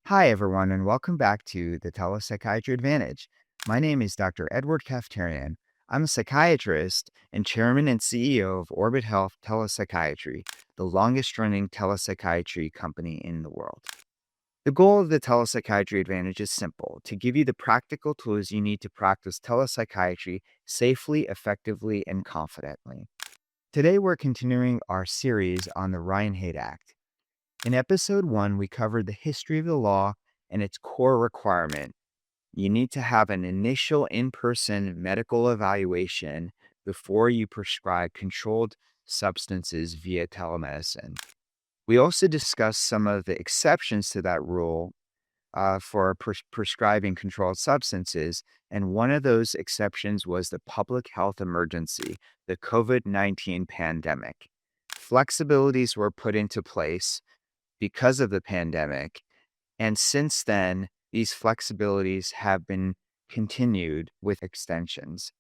Hi, everyone, and welcome back to the Telepsychiatry Advantage. My name is Dr. Edward Kaftarian. I'm a psychiatrist and chairman and CEO of Orbit Health Telepsychiatry, the longest running telepsychiatry company in the world. The goal of the Telepsychiatry Advantage is simple: to give you the practical tools you need to practice telepsychiatry safely, effectively, and confidently. Today, we're continuing our series on the Ryan Haight Act. In episode 1, we covered the history of the law and its core requirement. You need to have an initial in-person medical evaluation before you prescribe controlled substances via telemedicine. We also discussed some of the exceptions to that rule for prescribing controlled substances, and one of those exceptions was the public health emergency, the COVID-19 pandemic. Flexibilities were put into place because of the pandemic. And since then, these flexibilities have been continued with extensions.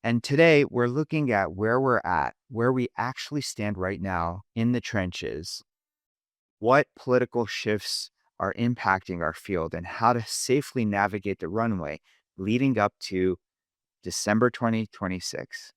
And today, we're looking at where we're at, where we actually stand right now in the trenches, what political shifts are impacting our field, and how to safely navigate the runway leading up to December 2026.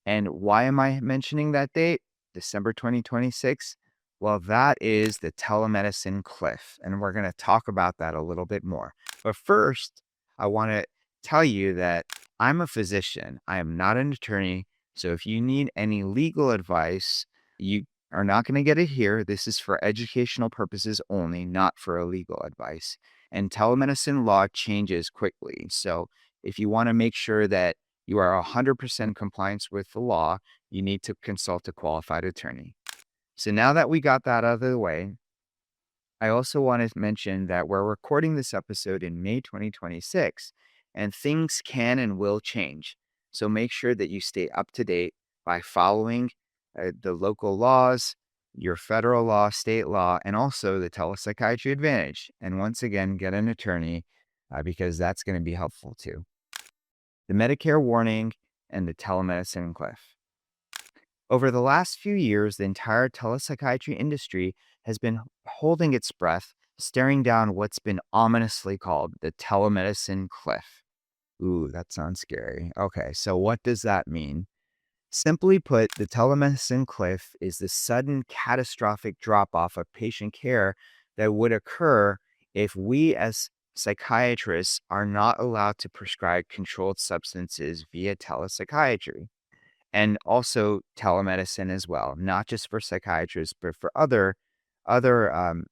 And why am I mentioning that date, December 2026? Well, that is the telemedicine cliff, and we're going to talk about that a little bit more. But first, I want to tell you that I'm a physician. I am not an attorney. So if you need any legal advice, you are not going to get it here. This is for educational purposes only, not for legal advice. And telemedicine law changes quickly. So if you want to make sure that you are 100% compliance with the law, you need to consult a qualified attorney. So now that we got that out of the way, I also want to mention that we're recording this episode in May 2026, and things can and will change. So make sure that you stay up to date by following the local laws, your federal law, state law, and also the Telepsychiatry Advantage. And once again, get an attorney because that's going to be helpful too. The Medicare warning and the telemedicine cliff. Over the last few years, the entire telepsychiatry industry has been holding its breath, staring down what's been ominously called the telemedicine cliff. Ooh, that sounds scary. Okay, so what does that mean? Simply put, the telemedicine cliff is the sudden catastrophic drop off of patient care that would occur if we as psychiatrists are not allowed to prescribe controlled substances via telepsychiatry, and also telemedicine as well, not just for psychiatrists, but for other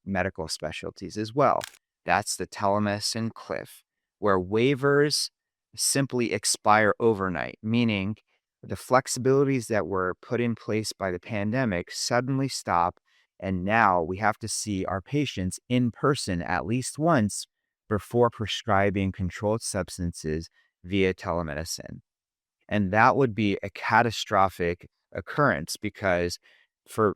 medical specialties as well. That's the telemedicine cliff, where waivers simply expire overnight, meaning the flexibilities that were put in place by the pandemic suddenly stop, and now we have to see our patients in person at least once before prescribing controlled substances via telemedicine. And that would be a catastrophic occurrence because for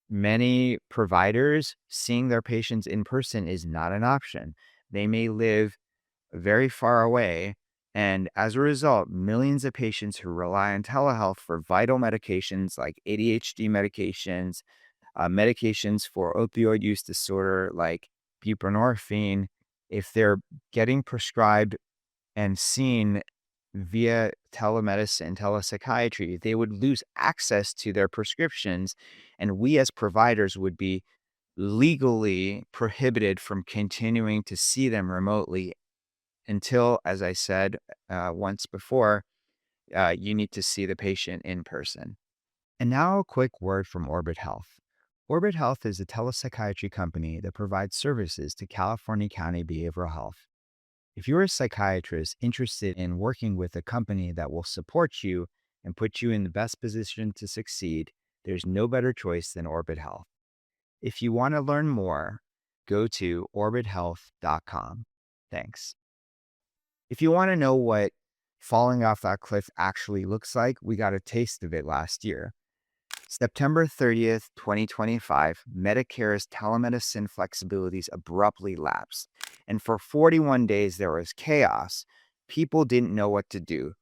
many providers, seeing their patients in person is not an option. They may live very far away. And as a result, millions of patients who rely on telehealth for vital medications like ADHD medications, medications for opioid use disorder like buprenorphine, if they're getting prescribed and seen via telemedicine, telepsychiatry, they would lose access to their prescriptions. And we as providers would be legally prohibited from continuing to see them remotely until, as I said once before, you need to see the patient in person. And now a quick word from Orbit Health. Orbit Health is a telepsychiatry company that provides services to California County Behavioral Health. If you're a psychiatrist interested in working with a company that will support you and put you in the best position to succeed, there's no better choice than Orbit Health. If you want to learn more, go to orbithealth.com. Thanks. If you want to know what falling off that cliff actually looks like, we got a taste of it last year. September 30th, 2025, Medicare's telemedicine flexibilities abruptly lapsed. And for 41 days, there was chaos. People didn't know what to do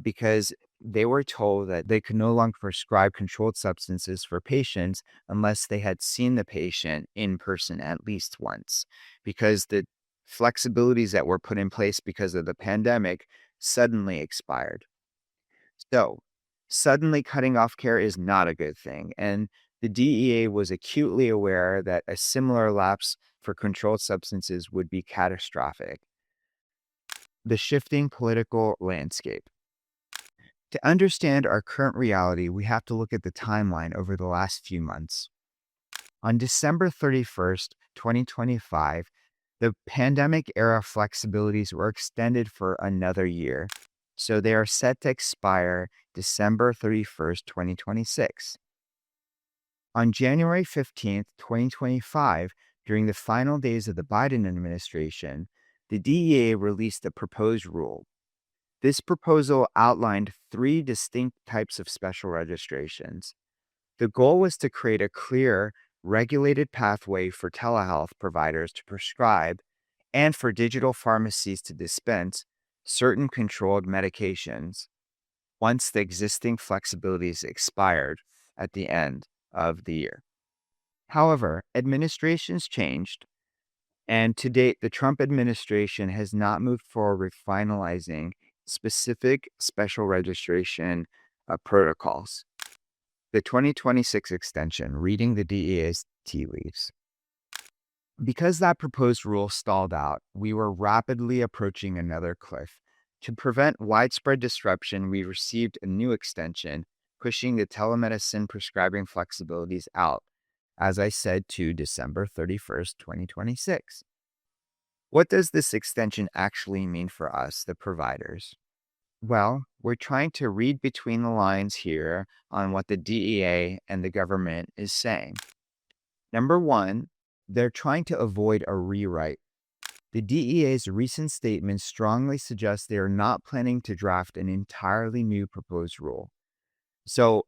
because They were told that they could no longer prescribe controlled substances for patients unless they had seen the patient in person at least once, because the flexibilities that were put in place because of the pandemic suddenly expired. So, suddenly cutting off care is not a good thing, and the DEA was acutely aware that a similar lapse for controlled substances would be catastrophic. The shifting political landscape. To understand our current reality, we have to look at the timeline over the last few months. On December 31st, 2025, the pandemic era flexibilities were extended for another year. So they are set to expire December 31st, 2026. On January 15th, 2025, during the final days of the Biden administration, the DEA released a proposed rule. This proposal outlined three distinct types of special registrations. The goal was to create a clear, regulated pathway for telehealth providers to prescribe and for digital pharmacies to dispense certain controlled medications once the existing flexibilities expired at the end of the year. However, administrations changed, and to date, the Trump administration has not moved forward with finalizing specific special registration protocols. The 2026 extension, reading the DEA's tea leaves. Because that proposed rule stalled out, we were rapidly approaching another cliff. To prevent widespread disruption, we received a new extension, pushing the telemedicine prescribing flexibilities out, as I said, to December 31st, 2026. What does this extension actually mean for us, the providers? Well, we're trying to read between the lines here on what the DEA and the government is saying. Number one, they're trying to avoid a rewrite. The DEA's recent statement strongly suggests they are not planning to draft an entirely new proposed rule. So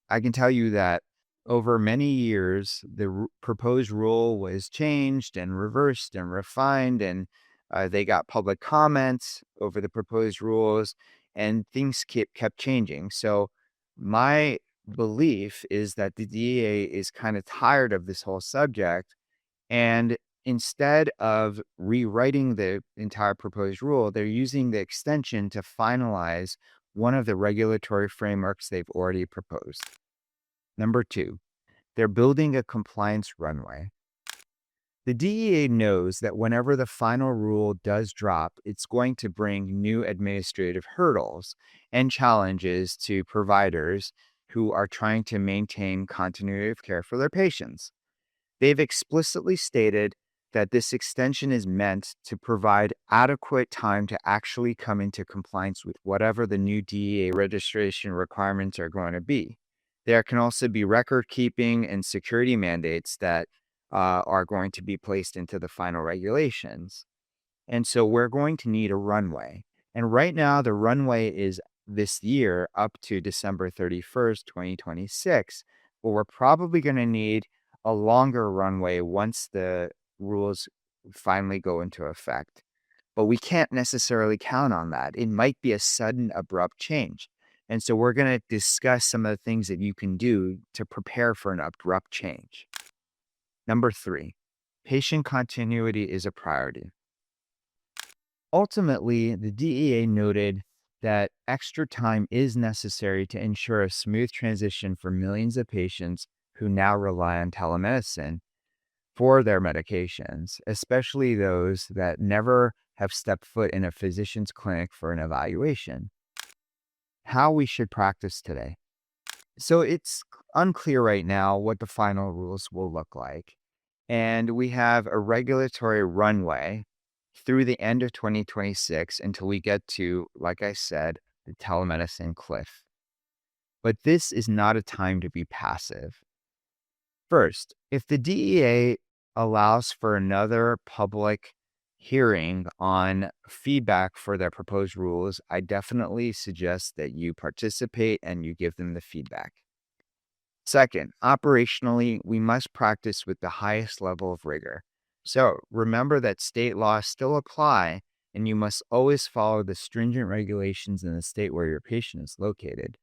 I can tell you that over many years, the proposed rule was changed and reversed and refined, and they got public comments over the proposed rules, and things kept changing. So my belief is that the DEA is kind of tired of this whole subject, and instead of rewriting the entire proposed rule, they're using the extension to finalize one of the regulatory frameworks they've already proposed. Number two, they're building a compliance runway. The DEA knows that whenever the final rule does drop, it's going to bring new administrative hurdles and challenges to providers who are trying to maintain continuity of care for their patients. They've explicitly stated that this extension is meant to provide adequate time to actually come into compliance with whatever the new DEA registration requirements are going to be. There can also be record keeping and security mandates that are going to be placed into the final regulations. And so we're going to need a runway. And right now, the runway is this year up to December 31st, 2026. But we're probably going to need a longer runway once the rules finally go into effect. But we can't necessarily count on that. It might be a sudden, abrupt change. And so we're going to discuss some of the things that you can do to prepare for an abrupt change. Number three, patient continuity is a priority. Ultimately, the DEA noted that extra time is necessary to ensure a smooth transition for millions of patients who now rely on telemedicine for their medications, especially those that never have stepped foot in a physician's clinic for an evaluation. How we should practice today. So it's unclear right now what the final rules will look like. And we have a regulatory runway through the end of 2026 until we get to, like I said, the telemedicine cliff. But this is not a time to be passive. First, if the DEA allows for another public hearing on feedback for their proposed rules, I definitely suggest that you participate and you give them the feedback. Second, operationally, we must practice with the highest level of rigor. So remember that state laws still apply and you must always follow the stringent regulations in the state where your patient is located.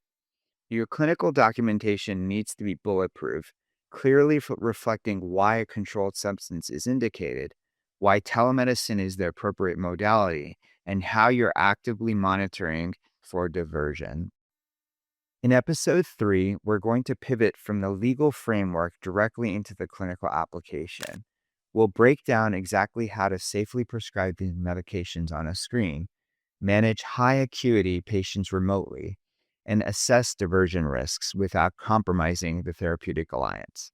Your clinical documentation needs to be bulletproof, clearly reflecting why a controlled substance is indicated, why telemedicine is the appropriate modality, and how you're actively monitoring for diversion. In episode 3, we're going to pivot from the legal framework directly into the clinical application. We'll break down exactly how to safely prescribe these medications on a screen, manage high acuity patients remotely, and assess diversion risks without compromising the therapeutic alliance.